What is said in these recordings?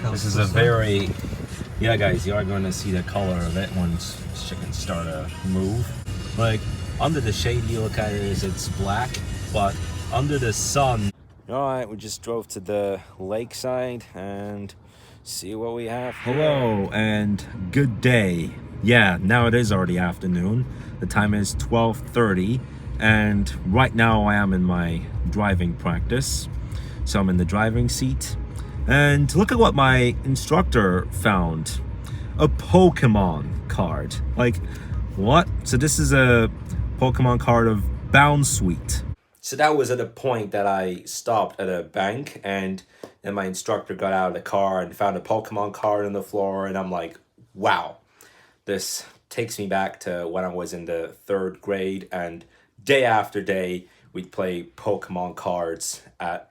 This is a very, yeah guys, you are going to see the color of it once chickens start to move. Like, under the shade you look at it is it's black, but under the sun. Alright, we just drove to the lakeside and see what we have. Hello and good day. Yeah, now it is already afternoon. The time is 12:30 and right now I am in my driving practice. So I'm in the driving seat. And look at what my instructor found. A Pokemon card. Like, what? So this is a Pokemon card of Bounsweet. So that was at a point that I stopped at a bank and then my instructor got out of the car and found a Pokemon card on the floor and I'm like, wow. This takes me back to when I was in the 3rd grade and day after day we'd play Pokemon cards at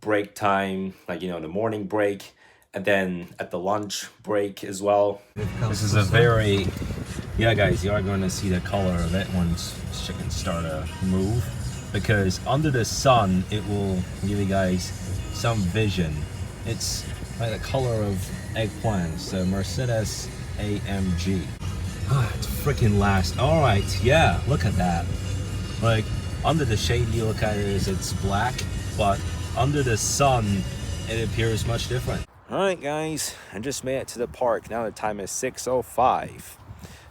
break time, like, you know, the morning break and then at the lunch break as well. This is a very, yeah guys, you are going to see the color of it once chickens start to move because under the sun it will give you guys some vision. It's like the color of eggplants, the Mercedes AMG. It's freaking last. All right, yeah, look at that. Like, under the shade you look at it is it's black, but under the sun it appears much different. All right guys, I just made it to the park. Now the time is 6:05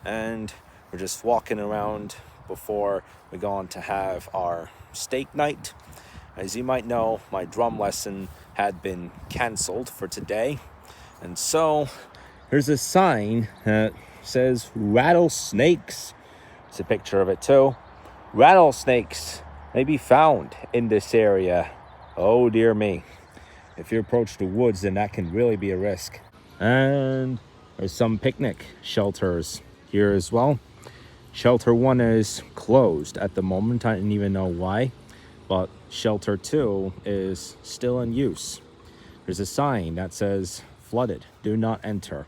and we're just walking around before we go on to have our steak night. As you might know, my drum lesson had been canceled for today, and so there's a sign that says rattlesnakes. It's a picture of it too. Rattlesnakes may be found in this area. Oh dear me. If you approach the woods, then that can really be a risk. And there's some picnic shelters here as well. Shelter 1 is closed at the moment. I didn't even know why, but shelter 2 is still in use. There's a sign that says flooded, do not enter.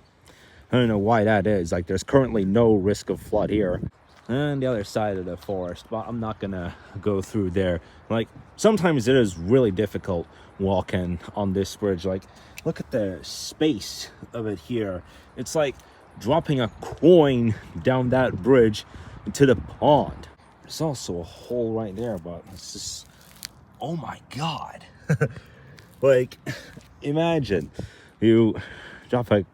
I don't know why that is. Like, there's currently no risk of flood here. And the other side of the forest, but I'm not gonna go through there. Like, sometimes it is really difficult walking on this bridge. Like, look at the space of it here. It's like dropping a coin down that bridge into the pond. There's also a hole right there, but it's just, oh my god. Like, imagine you drop a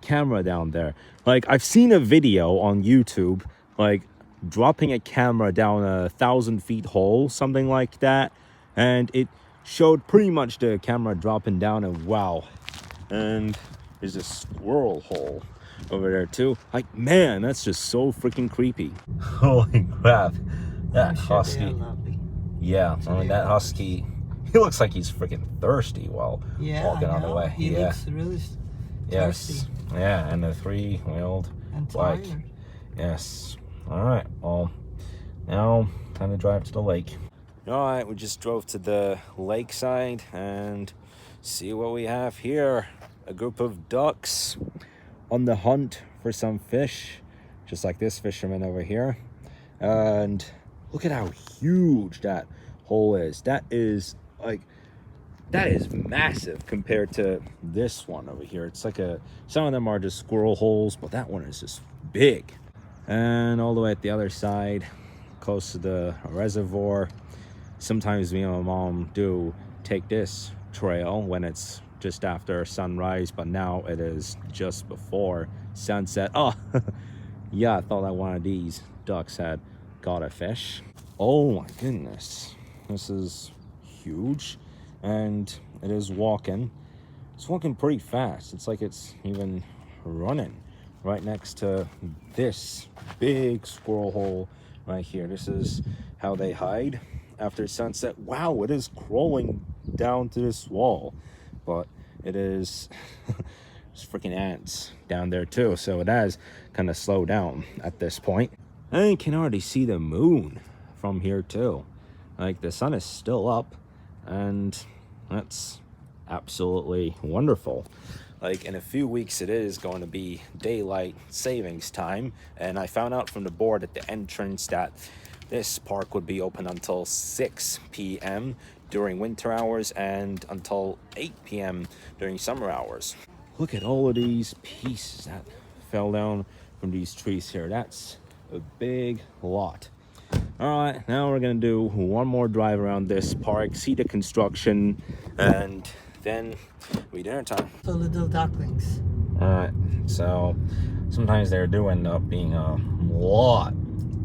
camera down there. Like, I've seen a video on YouTube, like dropping a camera down a 1,000 feet hole, something like that, and it showed pretty much the camera dropping down, and wow. And there's a squirrel hole over there too. Like, man, that's just so freaking creepy. Holy crap. That husky. Yeah, I mean, that husky, he looks like he's freaking thirsty while walking on the way. He looks really thirsty. Yeah, and the 3-wheeled bike. Yes. All right, well, now time to drive to the lake. All right, we just drove to the lakeside and see what we have here. A group of ducks on the hunt for some fish, just like this fisherman over here. And look at how huge that hole is. That is massive compared to this one over here. It's like some of them are just squirrel holes, but that one is just big. And all the way at the other side, close to the reservoir, sometimes me and my mom do take this trail when it's just after sunrise, but now it is just before sunset. Oh, yeah, I thought that one of these ducks had got a fish. Oh my goodness, this is huge, and it is walking. It's walking pretty fast. It's like it's even running right next to this big squirrel hole right here. This is how they hide after sunset. Wow, it is crawling down to this wall, but it is there's freaking ants down there too, so it has kind of slowed down at this point. And you can already see the moon from here too. Like, the sun is still up, and that's absolutely wonderful. Like, in a few weeks it is going to be daylight savings time, and I found out from the board at the entrance that this park would be open until 6 p.m. during winter hours and until 8 p.m. during summer hours. look at all of these pieces that fell down from these trees here. That's a big lot. All right, now we're gonna do one more drive around this park, see the construction, and then we dinner time. So little ducklings. All right, so sometimes there do end up being a lot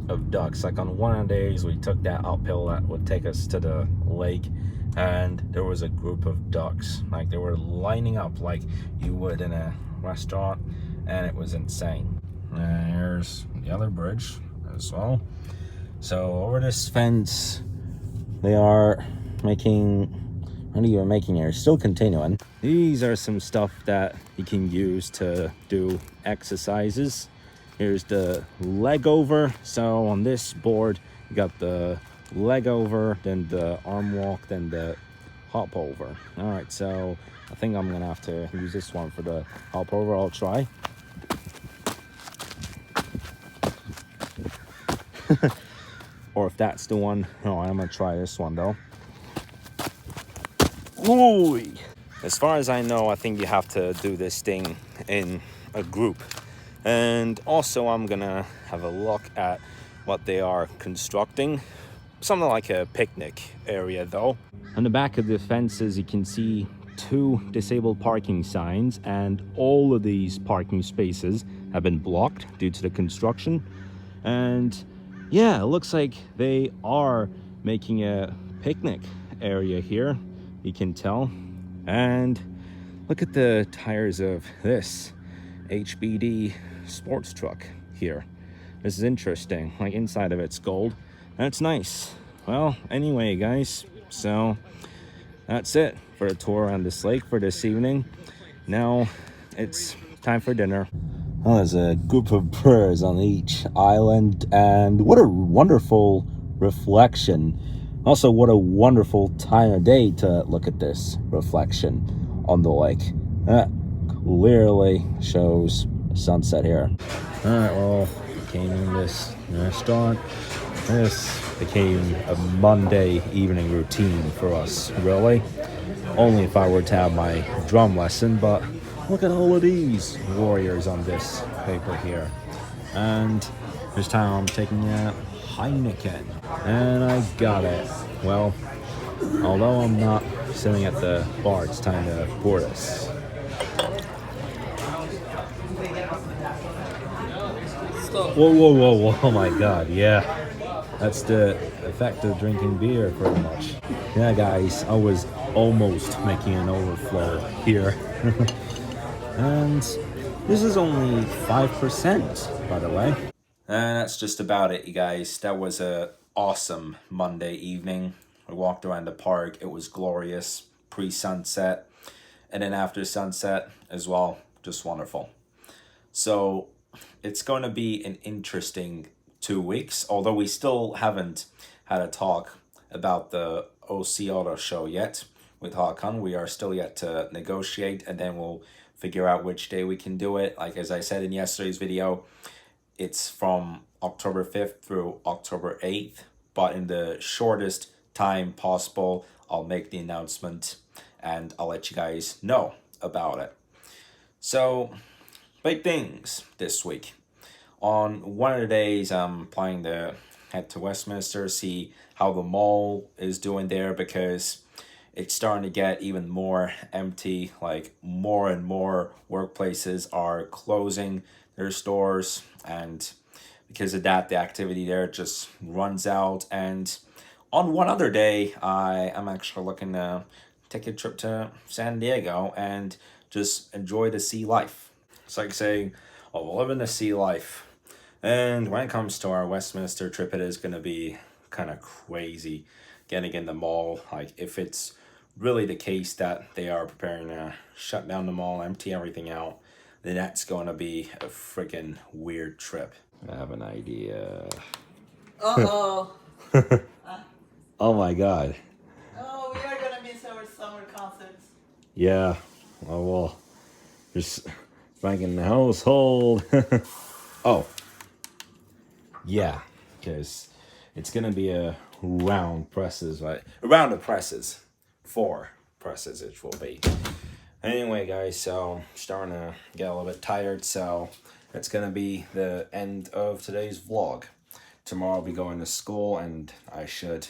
of ducks. Like on one of the days we took that uphill that would take us to the lake, and there was a group of ducks. Like they were lining up like you would in a restaurant, and it was insane. And here's the other bridge as well. So over this fence, they are making, what are you making here? Still continuing. These are some stuff that you can use to do exercises. Here's the leg over. So on this board, you got the leg over, then the arm walk, then the hop over. All right, so I think I'm gonna have to use this one for the hop over. I'll try. Or if that's the one, no, I'm gonna try this one though. Ooh. As far as I know, I think you have to do this thing in a group. And also I'm gonna have a look at what they are constructing. Something like a picnic area though. On the back of the fences, you can see 2 disabled parking signs, and all of these parking spaces have been blocked due to the construction. And yeah, it looks like they are making a picnic area here, you can tell. And look at the tires of this HBD sports truck here. This is interesting. Like inside of it's gold. That's nice. Well, anyway, guys, so that's it for a tour around this lake for this evening. Now it's time for dinner. Well, there's a group of birds on each island, and what a wonderful reflection. Also, what a wonderful time of day to look at this reflection on the lake. That clearly shows sunset here. All right, well, came in this restaurant. This became a Monday evening routine for us, really. Only if I were to have my drum lesson, but look at all of these warriors on this paper here. And this time I'm taking a Heineken, and I got it. Well, although I'm not sitting at the bar, it's time to pour this. Whoa, whoa, whoa, whoa, oh my god, yeah. That's the effect of drinking beer, pretty much. Yeah, guys, I was almost making an overflow here. And this is only 5%, by the way. And that's just about it, you guys. That was a awesome Monday evening. We walked around the park. It was glorious, pre-sunset. And then after sunset as well, just wonderful. So it's going to be an interesting 2 weeks, although we still haven't had a talk about the OC Auto Show yet with Hakan. We are still yet to negotiate, and then we'll figure out which day we can do it. Like as I said in yesterday's video, it's from October 5th through October 8th, but in the shortest time possible, I'll make the announcement and I'll let you guys know about it. So, big things this week. On one of the days, I'm planning to head to Westminster, see how the mall is doing there, because it's starting to get even more empty. Like more and more workplaces are closing their stores, and because of that, the activity there just runs out. And on one other day, I am actually looking to take a trip to San Diego and just enjoy the sea life. It's like saying, oh, we'll live in the sea life. And when it comes to our Westminster trip, it is going to be kind of crazy getting in the mall. Like if it's really the case that they are preparing to shut down the mall, empty everything out, then that's going to be a freaking weird trip. I have an idea. Uh-oh. Oh my god. Oh, we are going to miss our summer concerts. Yeah. Oh, well. Just ranking the household. Oh. Yeah. Because it's going to be a round presses, right? A round of presses. 4 presses it will be. Anyway, guys, so I'm starting to get a little bit tired, so that's gonna be the end of today's vlog. Tomorrow I'll be going to school, and I should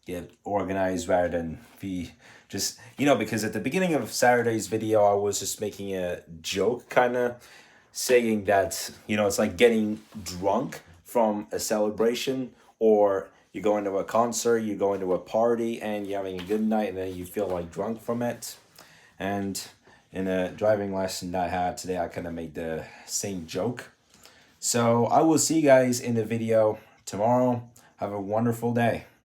get organized rather than be just, because at the beginning of Saturday's video, I was just making a joke, kind of saying that, it's like getting drunk from a celebration, or you're going to a concert, you're going to a party, and you're having a good night, and then you feel like drunk from it. And in a driving lesson that I had today, I kind of made the same joke. So I will see you guys in the video tomorrow. Have a wonderful day.